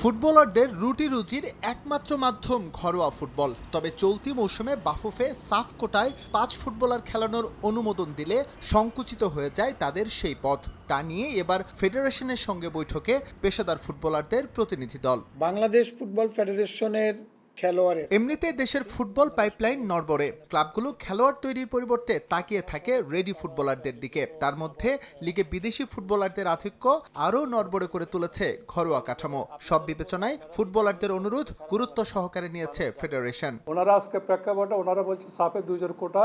ফুটবলারদের রুটি রুজির একমাত্র মাধ্যম ঘরোয়া ফুটবল। তবে চলতি মৌসুমে বাফুফে সাফ কোটায় ৫ ফুটবলার খেলানোর অনুমোদন দিলে সংকুচিত হয়ে যায় তাদের সেই পথ। তা নিয়ে এবার ফেডারেশনের সঙ্গে বৈঠকে পেশাদার ফুটবলারদের প্রতিনিধি দল। বাংলাদেশ ফুটবল ফেডারেশনের খেলোয়াড়ের এমনিতে দেশের ফুটবল পাইপলাইন নড়বড়ে। ক্লাবগুলো খেলোয়াড় তৈরির পরিবর্তে তাকিয়ে থাকে রেডি ফুটবলারদের দিকে। তার মধ্যে লিগে বিদেশি ফুটবলারদের আধিক্য আরও নড়বড়ে করে তুলেছে ঘরোয়া কাঠামো। সব বিবেচনায় ফুটবলারদের অনুরোধ গুরুত্ব সহকারে নিয়েছে ফেডারেশন। ওনারা আজকে প্রেক্ষাপটে ওনারা বলছে সাফে 2 জন কোটা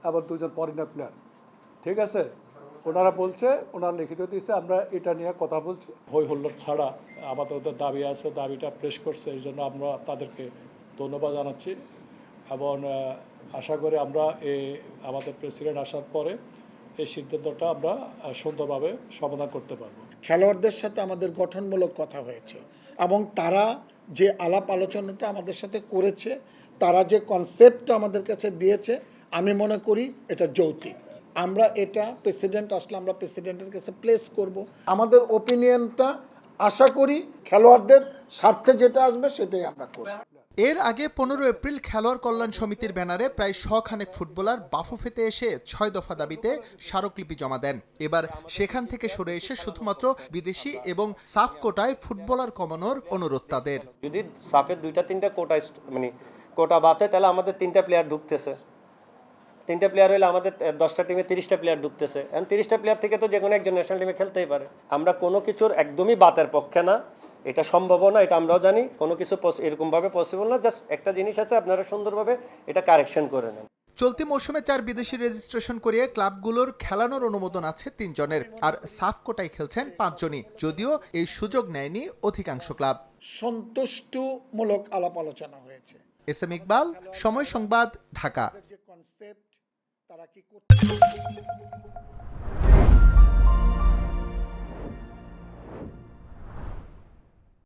আবার 2 জন ফরেনার প্লেয়ার, ঠিক আছে। ওনারা বলছে, ওনারা লিখিত দিয়েছে, আমরা এটা নিয়ে কথা বলছি। হই হুল্লোড় ছাড়া আমাদের ওদের দাবি আছে, দাবিটা পেশ করছে, এই জন্য আমরা তাদেরকে ধন্যবাদ জানাচ্ছি এবং আশা করি আমরা আমাদের প্রেসিডেন্ট আসার পরে এই সিদ্ধান্তটা আমরা সুন্দরভাবে সমাধান করতে পারবো। খেলোয়াড়দের সাথে আমাদের গঠনমূলক কথা হয়েছে এবং তারা যে আলাপ আলোচনাটা আমাদের সাথে করেছে, তারা যে কনসেপ্টটা আমাদের কাছে দিয়েছে, আমি মনে করি এটা যৌক্তিক। আমরা এটা প্রেসিডেন্ট আসলে আমরা প্রেসিডেন্টের কাছে প্লেস করব। আমাদের ওপিনিয়নটা আশা করি খেলোয়াড়দের স্বার্থে যেটা আসবে সেটাই আমরা করব। এর আগে 15 এপ্রিল খেলোয়াড় কল্যাণ সমিতির ব্যানারে প্রায় 100 খানেক ফুটবলার বাফুফেতে এসে 6 দফা দাবিতে স্মারকলিপি জমা দেন। এবার সেখান থেকে সরে এসে শুধুমাত্র বিদেশি এবং সাফ কোটায় ফুটবলার কমানোর অনুরোধ তাদের। যদি সাফের 2-3টা কোটা বাতে, তাহলে আমাদের 3টা প্লেয়ার ঢুকতেছে। 3টা প্লেয়ার হলে আমাদের 10টা টিমে 30টা প্লেয়ার ঢুকতেছে। এখন 30টা প্লেয়ার থেকে তো যে কোনো একজন ন্যাশনাল টিমে খেলতেই পারে। আমরা কোনো কিছুর একদমই বাতের পক্ষে না, এটা সম্ভব না, এটা আমরাও জানি। কোনো কিছু এরকমভাবে পসিবল না। জাস্ট একটা জিনিস আছে, আপনারা সুন্দরভাবে এটা কারেকশন করে নেন। চলতি মৌসুমে 4 বিদেশি রেজিস্ট্রেশন করিয়ে ক্লাবগুলোর খেলানোর অনুমোদন আছে 3 জনের, আর সাফ কোটায় খেলছেন 5 জনই। যদিও এই সুযোগ নেয়নি অধিকাংশ ক্লাব। সন্তুষ্টমূলক আলাপ আলোচনা হয়েছে। এস এম ইকবাল, সময় সংবাদ, ঢাকা। যে কনসেপ্ট তারা কি করতে